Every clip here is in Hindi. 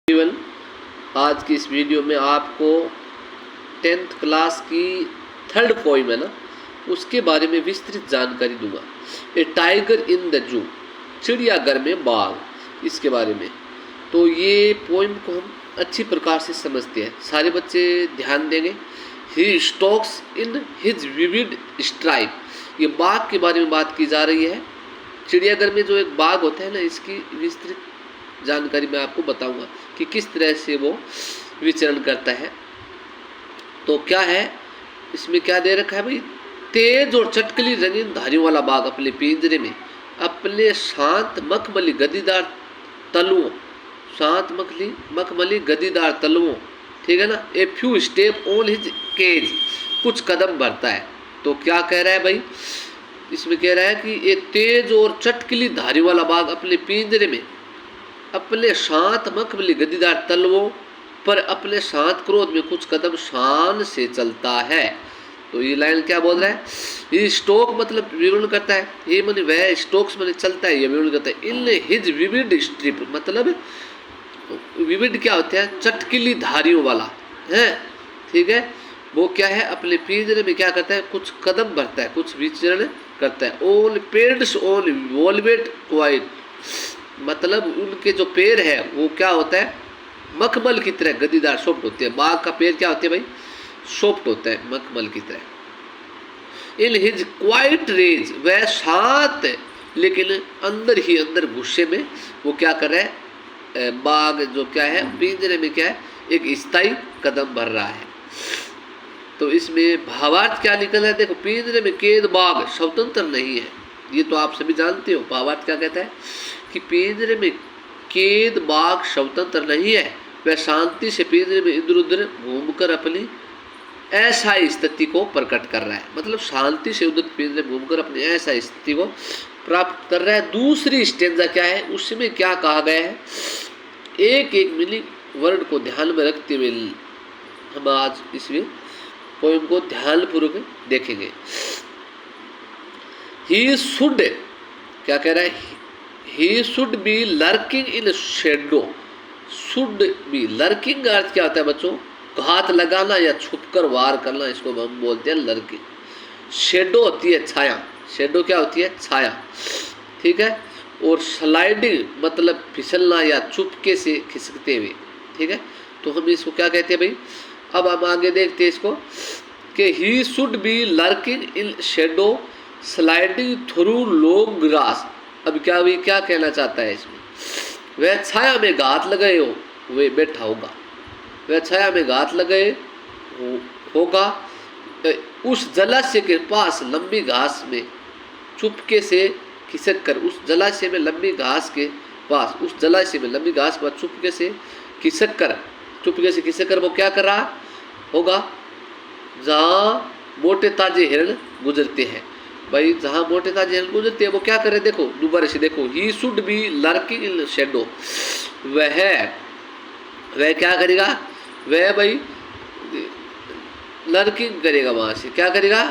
एवरीवन, आज की इस वीडियो में आपको 10th क्लास की थर्ड पोइम है ना, उसके बारे में विस्तृत जानकारी दूंगा। ए टाइगर इन द जू, चिड़ियाघर में बाघ, इसके बारे में। तो ये पोइम को हम अच्छी प्रकार से समझते हैं, सारे बच्चे ध्यान देंगे। He stalks in his vivid stripe, ये बाघ के बारे में बात की जा रही है। चिड़ियाघर में जो एक बाघ होता है ना, इसकी विस्तृत जानकारी मैं आपको बताऊंगा कि किस तरह से वो विचरण करता है। तो क्या है इसमें, क्या दे रखा है भाई? तेज और चटकली रंगीन धारियों वाला बाघ अपने पिंजरे में अपने शांत मखमली गद्दीदार तलुओं, शांत मखमली गद्दीदार तलुओं, ठीक है ना। A few step on his cage, कुछ कदम बढ़ता है। तो क्या कह रहा है भाई इसमें? कह रहा है कि एक तेज और चटकली धारी वाला बाघ अपने पिंजरे में अपने शांत मखमली गद्दीदार तलवों पर अपने शांत क्रोध में कुछ कदम शान से चलता है। तो ये लाइन क्या बोल रहा है? ये स्टोक मतलब विवरण करता है, ये माने वह स्टोक्स माने चलता है, ये विवरण करता है। इन हिज विविड स्ट्रिप, मतलब विविड क्या होता है? चटकीली धारियों वाला है, ठीक है। वो क्या है? अपने पिंजरे में क्या करता है? कुछ कदम बढ़ता है, कुछ विचरण करता है। ओन पेड्स ओन वोलवेट क्वाइट, मतलब उनके जो पैर है वो क्या होता है? मखमल की तरह गद्दीदार सॉफ्ट होते हैं। बाघ का पैर क्या होते हैं भाई? सॉफ्ट होता है, मखमल की तरह। इन हिज क्वाइट रेज, वह शांत है लेकिन अंदर ही अंदर गुस्से में वो क्या कर रहा है? बाघ जो क्या है पिंजरे में क्या है? एक स्थायी कदम भर रहा है। तो इसमें भावार्थ क्या निकल रहा है? देखो, पिंजरे में कैद बाघ स्वतंत्र नहीं है, ये तो आप सभी जानते हो। भावार्थ क्या कहता है कि पिंजरे में कैद बाघ स्वतंत्र नहीं है, वह शांति से पिंजरे में इधर उधर घूमकर अपनी ऐसा स्थिति को प्रकट कर रहा है। मतलब शांति से उधर पिंजरे में घूमकर अपनी ऐसा स्थिति को प्राप्त कर रहा है। दूसरी स्टेंजा क्या है, उसमें क्या कहा गया है? एक एक मीनिंग वर्ड को ध्यान में रखते हुए हम आज इसमें पोएम को ध्यानपूर्वक देखेंगे। ही शुड, क्या कह रहा है? ही should B lurking in shadow. Should be, lurking का अर्थ क्या होता है बच्चों? घात लगाना या छुपकर वार करना, इसको हम बोलते हैं लर्किंग। शेडो होती है छाया, शेडो क्या होती है? छाया, ठीक है। और स्लाइडिंग मतलब फिसलना या चुपके से खिसकते हुए, ठीक है। तो हम इसको क्या कहते हैं भाई? अब हम आगे देखते हैं इसको कि ही should B lurking in shadow sliding through long grass. अब क्या कहना चाहता है इसमें? वह छाया में घात लगाए हो, वह बैठा होगा। वह छाया में घात लगाए होगा उस जलाशय के पास लंबी घास में चुपके से खिसक कर, उस जलाशय में लंबी घास के पास, उस जलाशय में लंबी घास पर चुपके से खिसक कर वो क्या कर रहा होगा? जहाँ मोटे ताजे हिरण गुजरते हैं भाई, जहाँ मोटे ताजे हिरण गुजरते हैं वो क्या कर रहे? देखो दोबारा से देखो, ही should B lurking in shadow, वह क्या करेगा? वह भाई लर्किंग करेगा, वहाँ से क्या करेगा?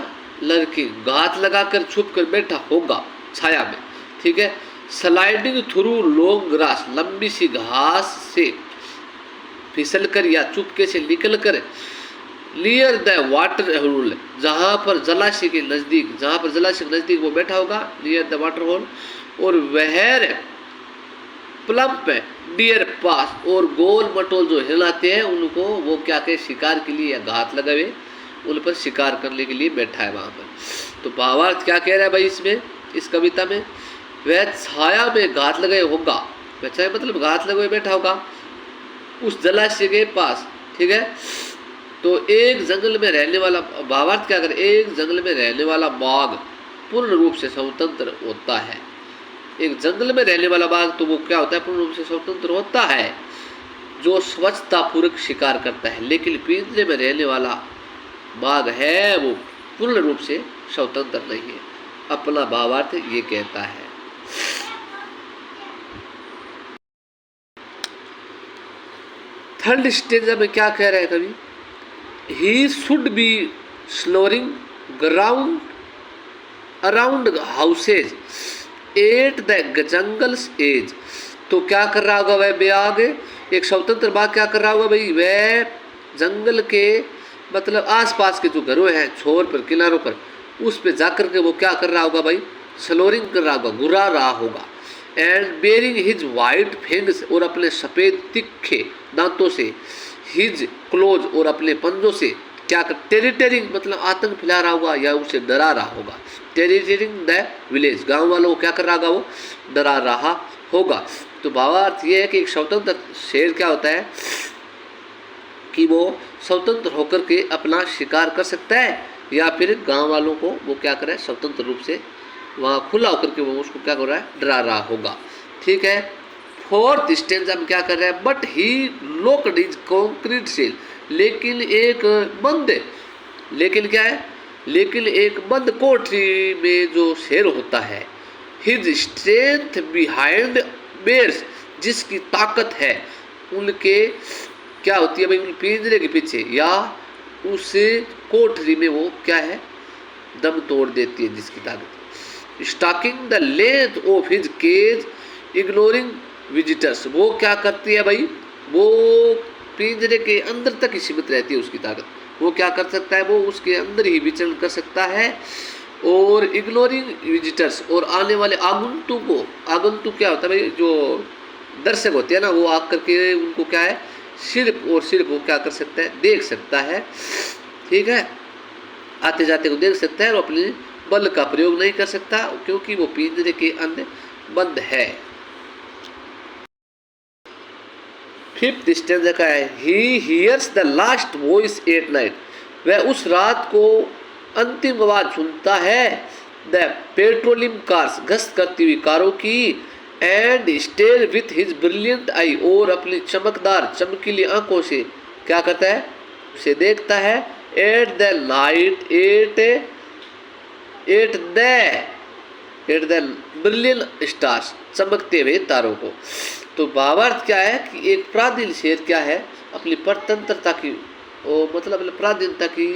लर्किंग, घात लगाकर छुप कर बैठा होगा छाया में, ठीक है। स्लाइडिंग थ्रू लॉन्ग ग्रास, लंबी सी घास से फिसल कर या चुपके से निकल कर, नियर द वाटर होल, जहाँ पर जलाशय के नज़दीक वो बैठा होगा, नियर द वाटर होल। और वह प्लम्प डियर पास, और गोल मटोल जो हिलाते हैं उनको वो क्या कहे? शिकार के लिए या घात लगावे उन पर शिकार करने के लिए बैठा है वहाँ पर। तो भावार्थ क्या कह रहा है भाई इसमें, इस कविता में? वह छाया में घात लगाए होगा, वह छाया मतलब घात लगाए बैठा होगा उस जलाशय के पास, ठीक है। तो एक जंगल में रहने वाला, भावार्थ क्या करे? एक जंगल में रहने वाला बाघ पूर्ण रूप से स्वतंत्र होता है। एक जंगल में रहने वाला बाघ तो वो क्या होता है? पूर्ण रूप से स्वतंत्र होता है, जो स्वच्छतापूर्वक शिकार करता है। लेकिन पिंजरे में रहने वाला बाघ है वो पूर्ण रूप से स्वतंत्र नहीं है। अपना भावार्थ ये कहता है। थर्ड स्टेंजा में क्या कह रहे हैं कवि? He should be snarling ground around houses at the jungle's edge. तो क्या कर रहा होगा वह बाघ? एक स्वतंत्र बाघ क्या कर रहा होगा भाई, वह जंगल के मतलब आसपास के जो घरों हैं छोर पर किनारों पर उस पे जाकर के वो क्या कर रहा होगा भाई, स्लोरिंग कर रहा होगा, गुर्रा रहा होगा। एंड बेरिंग हिज वाइट फेंग्स, और अपने सफ़ेद तिखे दांतों से, हिज क्लोज, और अपने पंजों से क्या कर, टेरिटरिंग मतलब आतंक फैला रहा होगा या उसे डरा रहा होगा। टेरिटरिंग द विलेज, गांव वालों को क्या कर रहा होगा, वो डरा रहा होगा। तो भावार्थ ये है कि एक स्वतंत्र शेर क्या होता है कि वो स्वतंत्र होकर के अपना शिकार कर सकता है, या फिर गांव वालों को वो क्या करे, स्वतंत्र रूप से वहाँ खुला होकर के वो उसको क्या कर रहा है, डरा रहा होगा। ठीक है। फोर्थ स्टेंजा में क्या कर रहा है, but he locked his concrete cell, लेकिन एक बंद, लेकिन क्या है, लेकिन एक बंद कोठरी में जो शेर होता है, हिज स्ट्रेंथ बिहाइंड बेयर्स, जिसकी ताकत है उनके क्या होती है भाई, उन पिंजरे के पीछे या उस कोठरी में वो क्या है, दम तोड़ देती है जिसकी ताकत। Stalking the length of his cage ignoring visitors, वो क्या करती है भाई, वो पिंजरे के अंदर तक ही सीमित रहती है उसकी ताकत, वो क्या कर सकता है, वो उसके अंदर ही विचरण कर सकता है। और इग्नोरिंग विजिटर्स, और आने वाले आगंतुक को, आगंतुक क्या होता है भाई, जो दर्शक होते हैं ना, वो आकर के उनको क्या है, सिर्फ और सिर्फ वो क्या कर सकता है, देख सकता है। ठीक है, आते जाते को देख सकता है और अपने बल का प्रयोग नहीं कर सकता क्योंकि वो पिंजरे के अंदर बंद है। फिफ्थ स्टेंजा का है, he hears the last voice at night, वह उस रात को अंतिम आवाज सुनता है, द पेट्रोलियम कार्स, गश्त करती हुई कारों की, and stare with his brilliant eye, और अपनी चमकदार चमकीली आंखों से क्या करता है, उसे देखता है। At the night at the brilliant stars, चमकते हुए तारों को। तो भावार्थ क्या है कि एक पराधीन शेर क्या है, अपनी परतंत्रता की मतलब पराधीनता की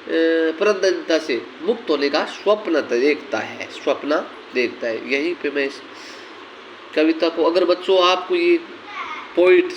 परतंत्रता से मुक्त होने का स्वप्न देखता है, स्वप्न देखता है। यहीं पे मैं इस कविता को, अगर बच्चों आपको ये पोइट